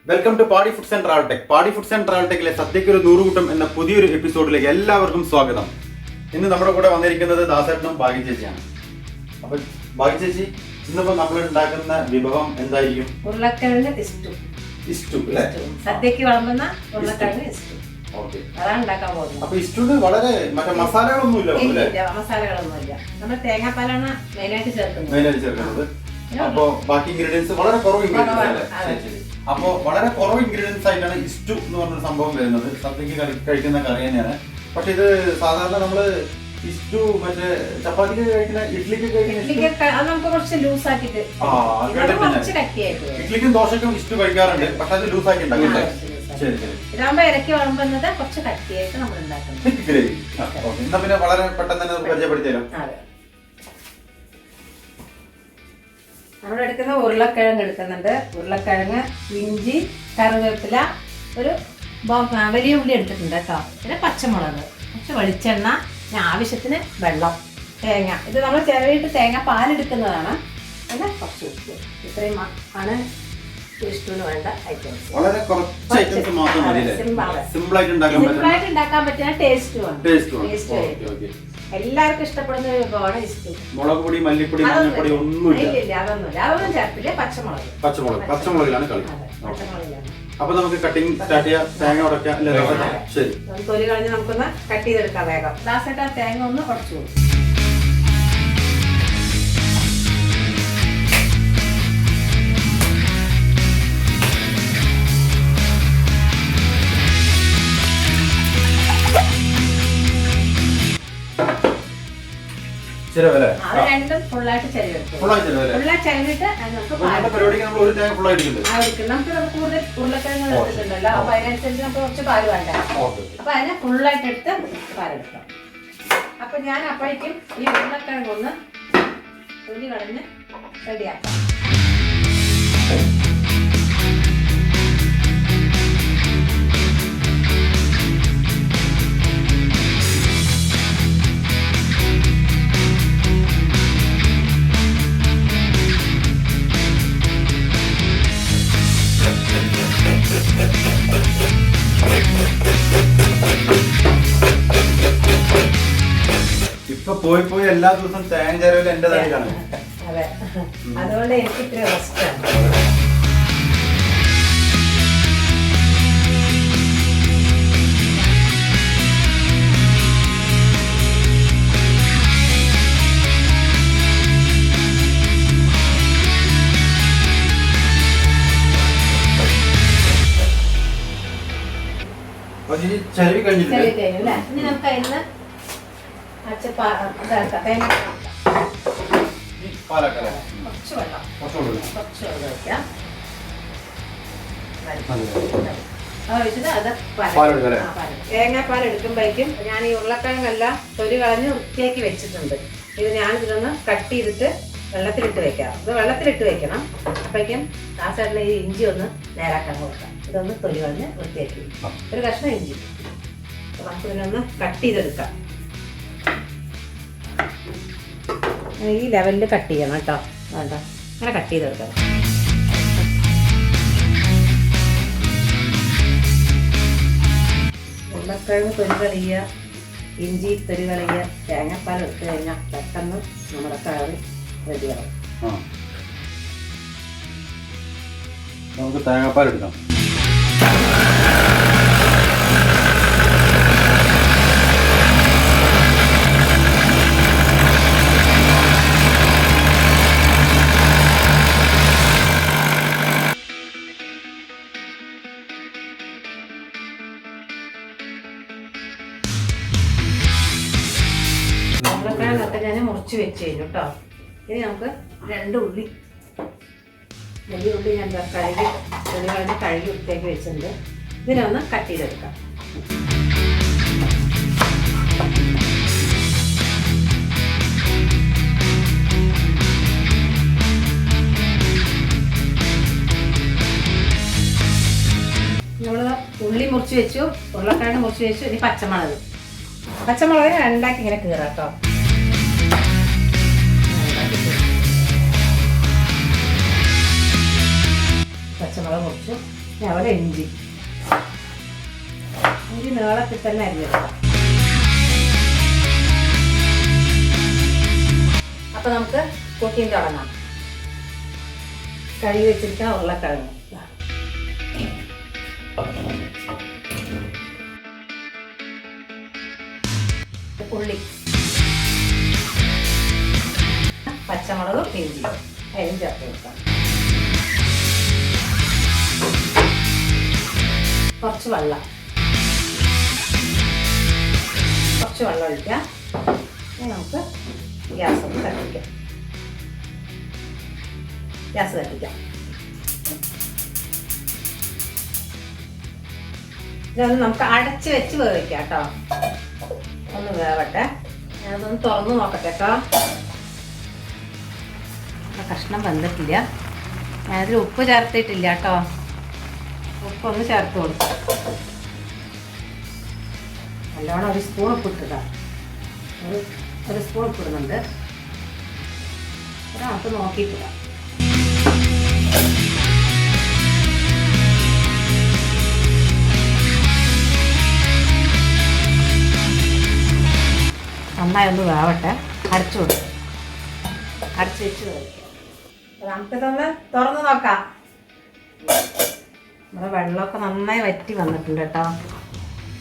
Welcome to പാടി foods and travel tech. പാടി foods and travel ടെക്കിലെ സദ്യയ്ക്ക് ഒരു 100 കൂട്ടം എന്ന പുതിയൊരു എപ്പിസോഡിലേക്ക് എല്ലാവർക്കും സ്വാഗതം. ഇന്ന് നമ്മുടെ കൂടെ വന്നിരിക്കുന്നത് ദാസേട്ടനും ഭാഗ്യ ചേച്ചിയാണ്. അപ്പൊ ഭാഗ്യ ചേച്ചി, ഇന്നിപ്പോ നമ്മൾ ഉണ്ടാക്കുന്ന വിഭവം എന്തായിരിക്കും? ഉരുളക്കിഴങ്ങ് ഇഷ്ടു. ഇഷ്ടു അല്ലേ? സദ്യക്ക് വിളമ്പുന്ന ഉരുളക്കിഴങ്ങ് ഇഷ്ടു. അതാണ് ഉണ്ടാക്കാൻ പോകുന്നത്. അപ്പൊ ഇഷ്ടു വളരെ മറ്റേ മസാലകളൊന്നും ഇല്ല. മസാലകളൊന്നുമില്ല. നമ്മൾ തേങ്ങാപ്പാലാണ് മെയിനായിട്ട് ചേർക്കുന്നത്. അപ്പൊ ബാക്കി ഇൻഗ്രീഡിയൻസ് വളരെ കുറവ് ഇൻഗ്രീഡിയൻസ്. അപ്പൊ വളരെ കുറവ് ഇൻഗ്രീഡിയൻസ് ആയിട്ടാണ് ഇസ്റ്റു എന്ന് പറഞ്ഞൊരു സംഭവം വരുന്നത്. സദ്യക്ക് കഴിക്കുന്ന കറി തന്നെയാണ്. പക്ഷെ ഇത് സാധാരണ നമ്മള് ഇസ്റ്റു മറ്റേ ചപ്പാത്തിക്ക് കഴിക്കുന്ന ഇഡ്ലിക്ക് ഇഡ്ലിക്കും ദോശക്കും ഇസ്റ്റു കഴിക്കാറുണ്ട്. പക്ഷെ അത് ലൂസ് ആക്കി ഉണ്ടാക്കും. ശരി ശരി. ഇതാകുമ്പോ ഇറക്കി വിളമ്പുന്നത് കുറച്ച് കട്ടിയായിട്ട് നമ്മൾ ഉണ്ടാക്കുന്നത്. ഗ്രേവി. എന്നാ പിന്നെ വളരെ പെട്ടെന്ന് തന്നെ പരിചയപ്പെടുത്തിയാലോ? നമ്മളെടുക്കുന്ന ഉരുളക്കിഴങ്ങ് എടുക്കുന്നുണ്ട്. ഉരുളക്കിഴങ്ങ്, ഇഞ്ചി, കറിവേപ്പില, ഒരു വലിയ ഉള്ളി എടുത്തിട്ടുണ്ട് കേട്ടോ. പിന്നെ പച്ചമുളക്, കുറച്ച് വെളിച്ചെണ്ണ, പിന്നെ ആവശ്യത്തിന് വെള്ളം, തേങ്ങ. ഇത് നമ്മൾ ചെറിയിട്ട് തേങ്ങ പാലെടുക്കുന്നതാണ്. പിന്നെ കുറച്ച് ഉപ്പ്. ഇത്രയും ആണ് ഇഷ്ടത്തിന് വേണ്ട ഐറ്റംസ്. വളരെ കുറച്ച് ഐറ്റംസ് മാത്രം മതി. സിമ്പിൾ ആയിട്ട് ഉണ്ടാക്കാൻ പറ്റുന്ന ടേസ്റ്റ് എല്ലാവർക്കും ഇഷ്ടപ്പെടുന്ന ഒരു വിഭവമാണ് ഇഷ്ടു. മുളക് പൊടി, മല്ലിപ്പൊടി, മഞ്ഞൾപ്പൊടി ഒന്നുമില്ല. അതൊന്നും ചേർത്തില്ല. പച്ചമുളകിലാണ് കളി. അപ്പൊ നമുക്ക് കട്ടിങ് സ്റ്റാർട്ട് ചെയ്യാം. തേങ്ങ ഉടക്കാം. ശരി, തൊലി കളഞ്ഞ് നമുക്കൊന്ന് കട്ട് ചെയ്തെടുക്കാം വേഗം. ലാസ്റ്റ് തേങ്ങ ഒന്ന് ഉടച്ചു കൊടുക്കും. രണ്ടും ഫുള്ളായിട്ട് ചെലവെടുക്കും. നമുക്ക് കൂടുതൽ ഉരുളക്കിഴങ്ങ് എടുത്തിട്ടുണ്ടല്ലോ. അപ്പൊ അതിനനുസരിച്ച് നമുക്ക് കുറച്ച് പാല് വേണ്ട. അപ്പൊ അതിനെ ഫുള്ളായിട്ട് എടുത്ത് പാലെടുക്കാം. അപ്പൊ ഞാൻ അപ്പോഴേക്കും ഈ ഉരുളക്കിഴങ്ങ് ഒന്ന് തൊലി കളഞ്ഞ് റെഡിയാക്കാം. ഇപ്പൊ പോയി എല്ലാ ദിവസവും തേങ്ങ ചേരവിൽ എന്റെ തലയിലാണ്. അതെ, അതുകൊണ്ട് എനിക്ക് ഇത്ര റെസ്റ്റാണ്. ചെലവി കഴിഞ്ഞില്ലേ? ഇനി നമുക്ക് അതിന് കുറച്ച് വെള്ളം വയ്ക്കാം. തേങ്ങാപ്പാൽ എടുക്കുമ്പോഴേക്കും ഞാൻ ഈ ഉരുളക്കിഴങ്ങെല്ലാം തൊലി കളഞ്ഞ് വൃത്തിയാക്കി വെച്ചിട്ടുണ്ട്. ഇത് ഞാൻ ഇതൊന്ന് കട്ട് ചെയ്തിട്ട് വെള്ളത്തിലിട്ട് വെക്കാം. ഇത് വെള്ളത്തിലിട്ട് വെക്കണം. അപ്പോഴേക്കും ആ സൈഡിൽ ഈ ഇഞ്ചി ഒന്ന് നേരാക്കാൻ കൊടുക്കാം. ഇതൊന്ന് തൊലി കളഞ്ഞ് വൃത്തിയാക്കി ഒരു കഷ്ണം ഇഞ്ചി നമുക്ക് ഇതിനൊന്ന് കട്ട് ചെയ്തെടുക്കാം. ഈ ലെവലിൽ കട്ട് ചെയ്യണം കേട്ടോ. വേണ്ട, അങ്ങനെ കട്ട് ചെയ്തെടുക്കണം. ഉരുളക്കിഴങ്ങ് തൊലി കളയുക, ഇഞ്ചി തൊലി കളയുക, തേങ്ങാപ്പാൽ എടുത്തു കഴിഞ്ഞാൽ പെട്ടെന്ന് നമ്മുടെ കറി റെഡിയാവും. നമുക്ക് തേങ്ങാപ്പാൽ എടുക്കാം. ഉരുളക്കിഴങ്ങൊക്കെ ഞാൻ മുറിച്ച് വെച്ച് കഴിഞ്ഞു കേട്ടോ. ഇനി നമുക്ക് 2 ഉള്ളി, വലിയ ഉള്ളി ഞാൻ കഴുകി വൃത്തിയാക്കി വെച്ചിട്ടുണ്ട്. ഇതിനെ ഒന്ന് കട്ട് ചെയ്തെടുക്കാം. നമ്മൾ ഉള്ളി മുറിച്ച് വെച്ചു, ഉരുളക്കിഴങ്ങ് മുറിച്ച് വെച്ചു. ഇനി പച്ചമുളക് 2 ഇങ്ങനെ കീറാം കേട്ടോ. പച്ചമുളക് മുറിച്ചു. അവിടെ ഇഞ്ചി നീളത്തിൽ തന്നെ അരിഞ്ഞെടുക്കാം. അപ്പൊ നമുക്ക് കുക്കിംഗ് തുടങ്ങാം. കഴുകി വെച്ചിരിക്കുന്ന ഉരുളക്കിഴങ്ങ്, ഉള്ളി, പച്ചമുളകും ഇഞ്ചി അതിനും ചേർത്ത് കൊടുക്കാം. കുറച്ച് വെള്ളം ഒഴിക്കാം. നമുക്ക് ഗ്യാസ് കത്തിക്കാം. ഇതൊന്ന് നമുക്ക് അടച്ച് വെച്ച് വേവിക്കാം കേട്ടോ. ഒന്ന് വേവട്ടെ. ഞാനതൊന്ന് തുറന്ന് നോക്കട്ടെ കേട്ടോ. കഷ്ണം വന്നിട്ടില്ല. ഞാനതിൽ ഉപ്പ് ചേർത്തിട്ടില്ല കേട്ടോ. ഉപ്പൊന്ന് ചേർത്ത് കൊടുക്കാം. നല്ലോണം ഒരു സ്പൂൺ ഉപ്പിട്ടിടാം. ഒരു സ്പൂൺ ഉപ്പിടുന്നുണ്ട്. ഒരാൾക്ക് നോക്കിയിട്ടിടാം. നന്നായി ഒന്ന് വേവട്ടെ. അടച്ചു കൊടുക്കും. അടച്ചു വെച്ച് കഴിക്കാം. നമുക്കിതൊന്ന് തുറന്ന് നോക്കാം. നമ്മുടെ വെള്ളമൊക്കെ നന്നായി വറ്റി വന്നിട്ടുണ്ട് കേട്ടോ.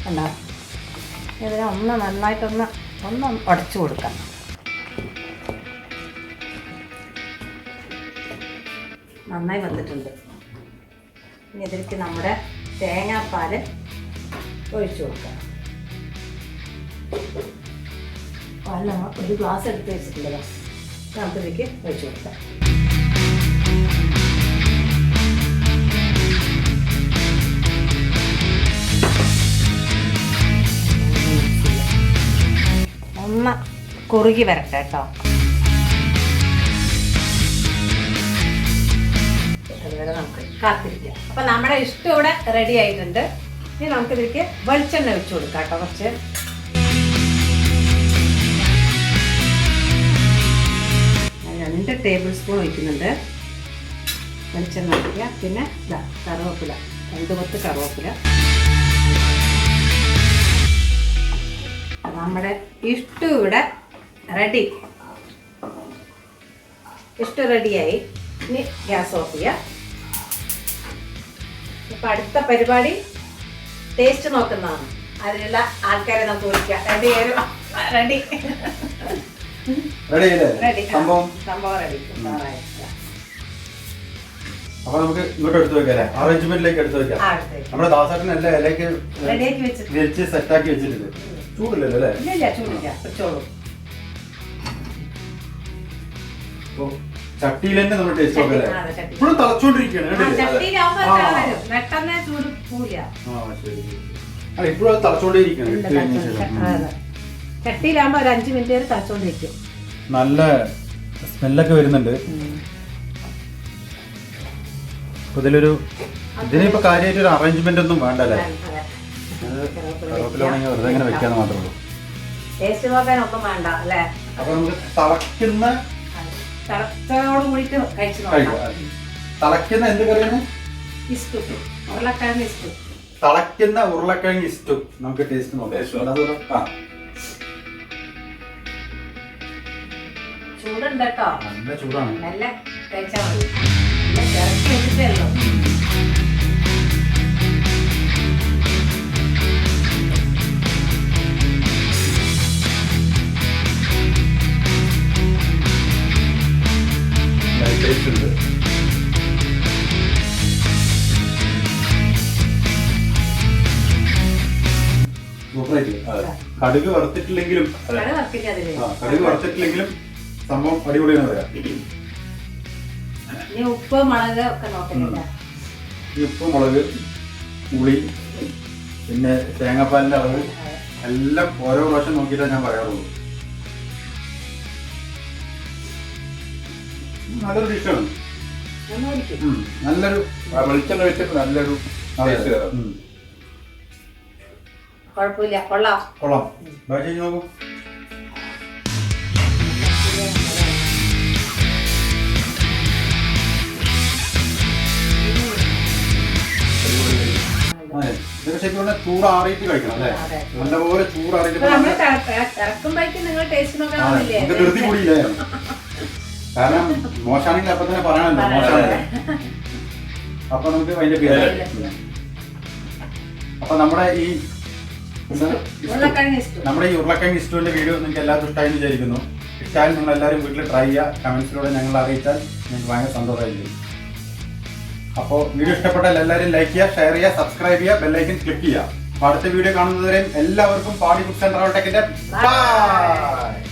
കണ്ടോ? ഇതിനെ ഒന്ന് നന്നായിട്ടൊന്ന് ഉടച്ചു കൊടുക്കാം. നന്നായി വന്നിട്ടുണ്ട്. ഇനി ഇതിലേക്ക് നമ്മുടെ തേങ്ങാപ്പാൽ ഒഴിച്ചു കൊടുക്കാം. പാൽ നമ്മൾ ഒരു ഗ്ലാസ് എടുത്ത് വെച്ചിട്ടുണ്ടല്ലോ, നമുക്കിതിലേക്ക് ഒഴിച്ചു കൊടുക്കാം. ഒന്ന് കുറുകി വരട്ടെ കേട്ടോ. അതുവരെ നമുക്ക് കാത്തിരിക്കാം. അപ്പം നമ്മുടെ ഇഷ്ടം ഇവിടെ റെഡി ആയിട്ടുണ്ട്. ഇനി നമുക്കിതിലേക്ക് വെളിച്ചെണ്ണ ഒഴിച്ചു കൊടുക്കാം കേട്ടോ. കുറച്ച് 2 ടേബിൾ സ്പൂൺ ഒഴിക്കുന്നുണ്ട്. വെളിച്ചെണ്ണ ഒഴിക്കുക. പിന്നെ കറുവേപ്പില, 2 കൊത്ത് കറുവേപ്പില. നമ്മുടെ ഇഷ്ടു ഇവിടെ റെഡിയായി. ഇനി ഗ്യാസ് ഓഫ് ചെയ്യുക. ഇപ്പം അടുത്ത പരിപാടി ടേസ്റ്റ് നോക്കുന്നതാണ്. അതിലുള്ള ആൾക്കാരെ നമുക്ക് വിളിക്കാം. റെഡി. സംഭവം റെഡി. അപ്പൊ നമുക്ക് ഇങ്ങോട്ട് എടുത്തു വെക്കാം. അറേഞ്ച്മെന്റിലേക്ക് എടുത്തു വെക്കാം. നമ്മുടെ ദാസേട്ടൻ എല്ലാ ഇലയ്ക്ക് വെച്ച് സെറ്റാക്കി വെച്ചിട്ടുണ്ട്. ചൂടില്ലല്ലോ അല്ലേ? ഇല്ല, ചൂടില്ല. വെച്ചോളൂ. ചട്ടിയിൽ തന്നെ നമ്മൾ ടേസ്റ്റ് നോക്കല്ലേ? ഇപ്പോഴും തിളച്ചോണ്ടിരിക്കുകയാണ്. ഇപ്പോഴും അത് തിളച്ചോണ്ടിരിക്കുകയാണ്. ചട്ടിയിലാകുമ്പോ ഒരു 5 മിനിറ്റ് വരെ തിളച്ചോണ്ടിരിക്കും. നല്ല സ്മെല്ലൊക്കെ വരുന്നുണ്ട്. ഇതിനിപ്പോ കാര്യമായിട്ട് ഒരു അറേഞ്ച്മെന്റ് ഒന്നും വേണ്ടല്ലേ? വെറുതെ ഇങ്ങനെ വെക്കാന്ന് മാത്രമേ ഉള്ളൂ. ടേസ്റ്റ് നോക്കാൻ ഒന്നും വേണ്ട അല്ലേ? അപ്പൊ നമുക്ക് തിളക്കുന്ന എന്ത് കറിയാണ്? തിളക്കുന്ന ഉരുളക്കിഴങ്ങ് ഇഷ്ടു. നമുക്ക് ടേസ്റ്റ് നോക്കാം. ചൂടുണ്ട് കേട്ടോ. നല്ല ചൂടാണ്. നല്ല കഴിച്ചാൽ മതി. വെച്ചിട്ടേ ഉള്ളൂ. കടുക് വറുത്തിട്ടില്ലെങ്കിലും സംഭവം അടിപൊളിയാണ് പറയാം. ഉപ്പ് മുളക് ഒക്കെ നോക്കുന്നില്ല. ഉപ്പ് മുളക് പുളി പിന്നെ തേങ്ങാപ്പാലിന്റെ അളവ് എല്ലാം ഓരോ പ്രാവശ്യം നോക്കിയിട്ടേ ഞാൻ പറയാറുള്ളൂ. നല്ലൊരു ഡിഷാണ്. നല്ലൊരു വെളിച്ചെണ്ണ വെച്ചിട്ട് നല്ലൊരു കുഴപ്പമില്ല. കൊള്ളാം. നോക്കൂ. ശരിക്കും പറഞ്ഞാൽ ചൂടാറിയിട്ട് കഴിക്കണം അല്ലേ? നല്ലപോലെ ചൂടാറിയിട്ട് ധൃതി കൂടിയില്ലേ? കാരണം മോശമാണെങ്കിൽ അപ്പൊ തന്നെ പറയണല്ലോ മോശമാണ്. അപ്പൊ നമുക്ക് അതിന്റെ പേര് അപ്പൊ നമ്മുടെ ഈ ഉരുളക്കിഴങ്ങ് ഇഷ്ടുവിന്റെ വീഡിയോ നിങ്ങൾക്ക് എല്ലാവർക്കും ഇഷ്ടമായി വിചാരിക്കുന്നു. ഇഷ്ടമായാലും നിങ്ങൾ എല്ലാവരും വീട്ടിൽ ട്രൈ ചെയ്യുക. കമന്റ്സിലൂടെ ഞങ്ങൾ അറിയിച്ചാൽ ഞങ്ങൾക്ക് ഭയങ്കര സന്തോഷമായിരിക്കും. അപ്പോൾ വീഡിയോ ഇഷ്ടപ്പെട്ടാൽ എല്ലാവരും ലൈക്ക് ചെയ്യുക, ഷെയർ ചെയ്യുക, സബ്സ്ക്രൈബ് ചെയ്യുക, ബെല്ലൈക്കൻ ക്ലിക്ക് ചെയ്യുക. അപ്പോൾ അടുത്ത വീഡിയോ കാണുന്നതുവരെയും എല്ലാവർക്കും പാടി ഫുഡ് സെന്റർ ബൈ.